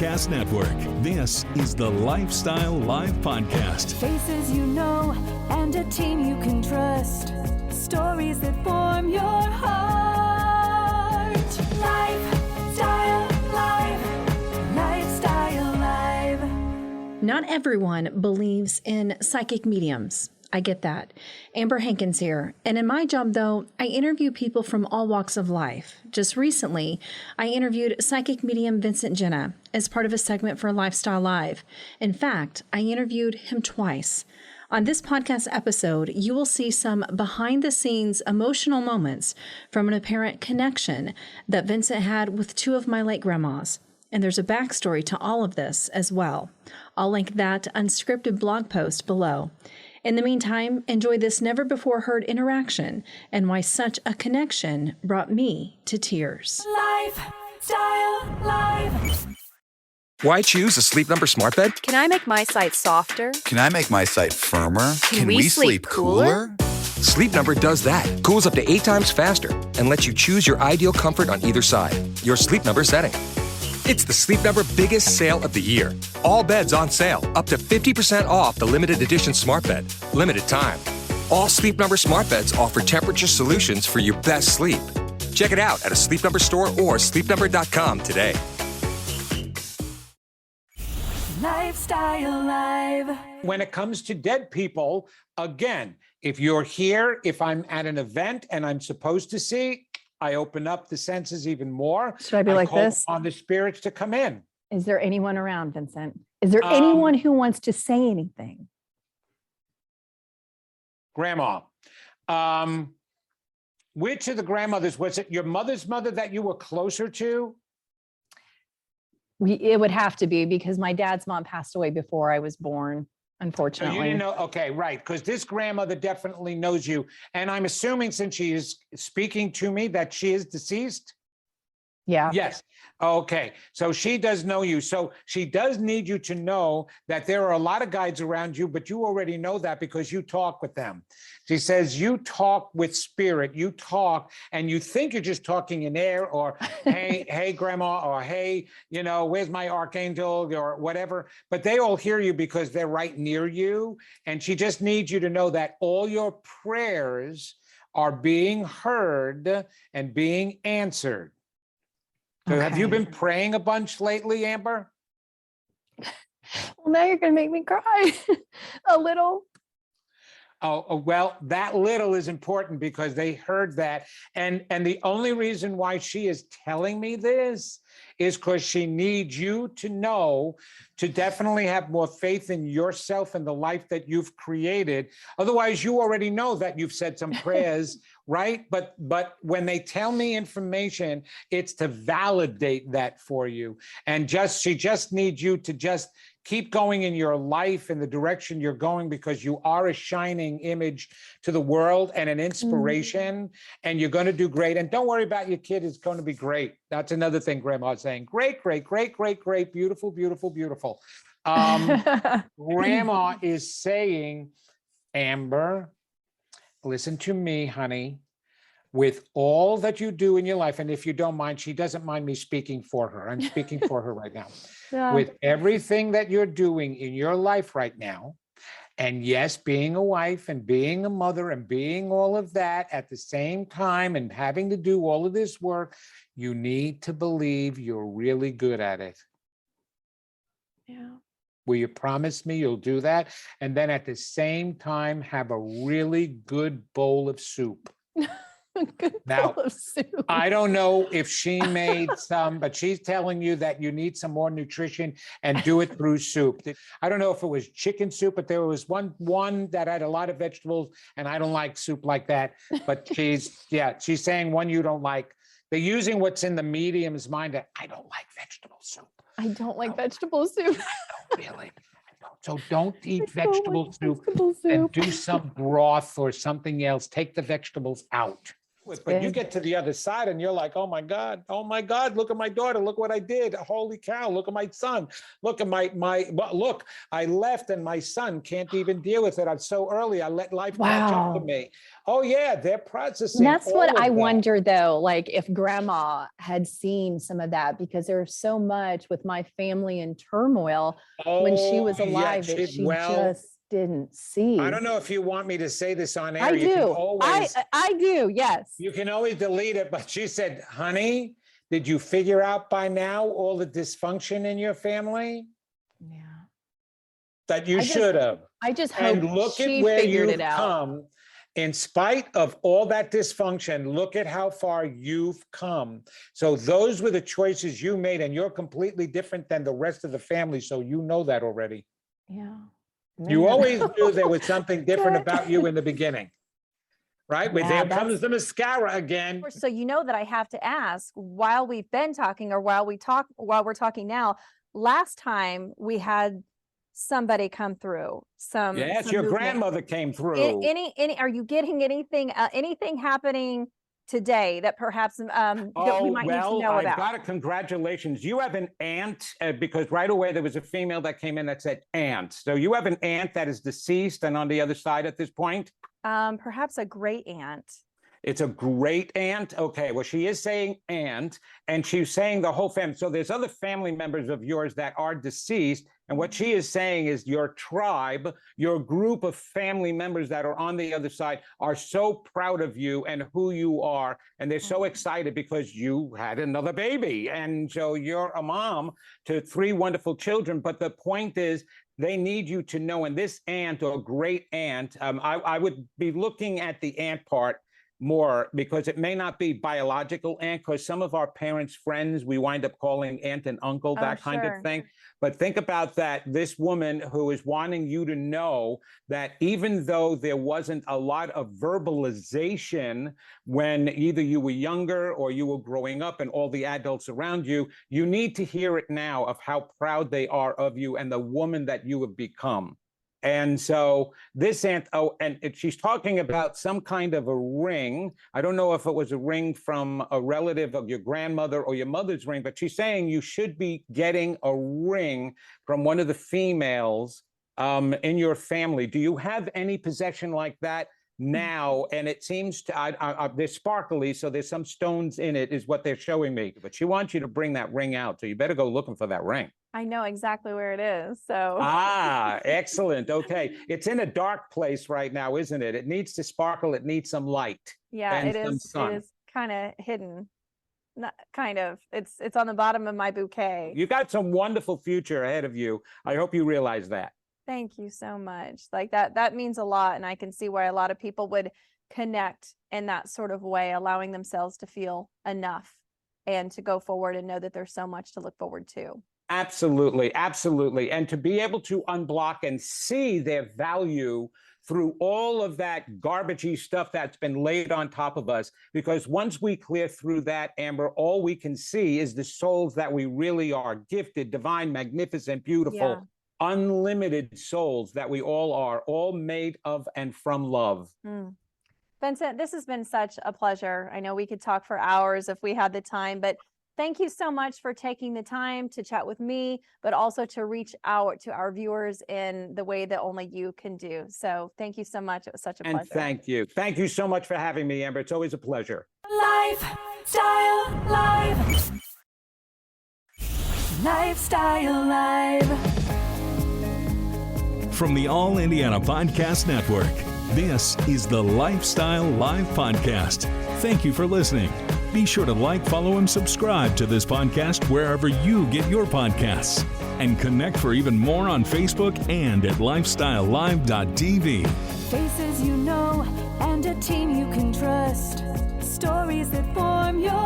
Podcast Network. This is the Lifestyle Live Podcast. Faces you know and a team you can trust. Stories that form your heart. Lifestyle Live. Lifestyle Live. Not everyone believes in psychic mediums. I get that. Amber Hankins here. And in my job, though, I interview people from all walks of life. Just recently, I interviewed Psychic Medium Vincent Genna as part of a segment for Lifestyle Live. In fact, I interviewed him twice. On this podcast episode, you will see some behind-the-scenes emotional moments from an apparent connection that Vincent had with two of my late grandmas. And there's a backstory to all of this as well. I'll link that unscripted blog post below. In the meantime, enjoy this never-before-heard interaction and why such a connection brought me to tears. Lifestyle Live. Why choose a Sleep Number smart bed? Can I make my site softer? Can I make my site firmer? Can we sleep cooler? Sleep Number does that. Cools up to 8 times faster and lets you choose your ideal comfort on either side. Your Sleep Number setting. It's the Sleep Number biggest sale of the year. All beds on sale, up to 50% off the limited edition smart bed. Limited time. All Sleep Number smart beds offer temperature solutions for your best sleep. Check it out at a Sleep Number store or sleepnumber.com today. Lifestyle Live. When it comes to dead people, again, if you're here, if I'm at an event and I'm supposed to see, I open up the senses even more. Should I be like call this? on the spirits to come in. Is there anyone around, Vincent? Is there anyone who wants to say anything? Grandma. Which of the grandmothers, was it your mother's mother that you were closer to? It would have to be because my dad's mom passed away before I was born, So unfortunately. you didn't know, okay, right, because this grandmother definitely knows you. And I'm assuming since she is speaking to me that she is deceased? Yeah. Yes. Okay. So she does know you. So she does need you to know that there are a lot of guides around you, but you already know that because you talk with them. She says you talk with spirit, you talk and you think you're just talking in air or, hey, grandma, or hey, where's my archangel or whatever. But they all hear you because they're right near you. And she just needs you to know that all your prayers are being heard and being answered. So have you been praying a bunch lately, Amber? Well, now you're going to make me cry a little. Oh, well, that little is important because they heard that. And the only reason why she is telling me this is because she needs you to know to definitely have more faith in yourself and the life that you've created. Otherwise, you already know that you've said some prayers, right? But when they tell me information, it's to validate that for you. And she just needs you to just keep going in your life in the direction you're going because you are a shining image to the world and an inspiration, and you're going to do great. And don't worry about your kid. It's going to be great. That's another thing Grandma's saying. Great, great, great, great, great, beautiful, beautiful, beautiful. Grandma is saying, Amber, listen to me, honey. With all that you do in your life, and if you don't mind, she doesn't mind me speaking for her. I'm speaking for her right now. Yeah. With everything that you're doing in your life right now, and yes, being a wife and being a mother and being all of that at the same time and having to do all of this work, you need to believe you're really good at it. Yeah. Will you promise me you'll do that? And then at the same time, have a really good bowl of soup. Now, I don't know if she made some, but she's telling you that you need some more nutrition and do it through soup. I don't know if it was chicken soup, but there was one that had a lot of vegetables, and I don't like soup like that. But she's saying one you don't like. They're using what's in the medium's mind that I don't like vegetable soup. I don't like vegetable soup. Really? So don't eat vegetable soup and do some broth or something else. Take the vegetables out. But you get to the other side and you're like, oh my God, look at my daughter, look what I did. Holy cow, look at my son. Look at look, I left and my son can't even deal with it. I'm so early. I let life catch up to me. Oh yeah, they're processing. And that's what I wonder though, like if grandma had seen some of that, because there's so much with my family in turmoil when she was alive that she just didn't see. I don't know if you want me to say this on air. I do. I do. Yes. You can always delete it. But she said, honey, did you figure out by now all the dysfunction in your family? Yeah. That you should have. I just hope and look she at where figured you've it out. come. In spite of all that dysfunction, look at how far you've come. So those were the choices you made, and you're completely different than the rest of the family. So you know that already. Yeah. You always knew there was something different about you in the beginning, right? But there comes the mascara again. So you know that I have to ask, while we've been talking or while we're talking now, last time we had somebody come through. Yes, your grandmother came through. Are you getting anything happening today that perhaps that we might need to know about? I've got a congratulations. You have an aunt, because right away there was a female that came in that said aunt. So you have an aunt that is deceased and on the other side at this point? Perhaps a great aunt. It's a great aunt. Okay, well, she is saying aunt, and she's saying the whole family. So there's other family members of yours that are deceased. And what she is saying is your tribe, your group of family members that are on the other side are so proud of you and who you are. And they're so excited because you had another baby. And so you're a mom to 3 wonderful children. But the point is, they need you to know, and this aunt or great aunt, I would be looking at the aunt part more, because it may not be biological aunt, because some of our parents' friends we wind up calling aunt and uncle, that kind of thing. But think about that. This woman who is wanting you to know that even though there wasn't a lot of verbalization when either you were younger or you were growing up and all the adults around you, you need to hear it now of how proud they are of you and the woman that you have become. And so this aunt, and she's talking about some kind of a ring. I don't know if it was a ring from a relative of your grandmother or your mother's ring, but she's saying you should be getting a ring from one of the females in your family. Do you have any possession like that now? And it seems to, they're sparkly, so there's some stones in it is what they're showing me. But she wants you to bring that ring out, so you better go looking for that ring. I know exactly where it is. So excellent. Okay, it's in a dark place right now, isn't it? It needs to sparkle. It needs some light. Yeah, it is. It is kind of hidden. Not kind of. It's on the bottom of my bouquet. You got some wonderful future ahead of you. I hope you realize that. Thank you so much. Like that means a lot, and I can see why a lot of people would connect in that sort of way, allowing themselves to feel enough and to go forward and know that there's so much to look forward to. Absolutely, absolutely. And to be able to unblock and see their value through all of that garbagey stuff that's been laid on top of us. Because once we clear through that, Amber, all we can see is the souls that we really are, gifted, divine, magnificent, beautiful, unlimited souls that we all are, all made of and from love. Vincent, this has been such a pleasure. I know we could talk for hours if we had the time, but thank you so much for taking the time to chat with me, but also to reach out to our viewers in the way that only you can do. So thank you so much. It was such a pleasure. And thank you. Thank you so much for having me, Amber. It's always a pleasure. Lifestyle Live. Lifestyle Live. From the All Indiana Podcast Network, this is the Lifestyle Live Podcast. Thank you for listening. Be sure to like, follow, and subscribe to this podcast wherever you get your podcasts. And connect for even more on Facebook and at lifestylelive.tv. Faces you know and a team you can trust. Stories that form your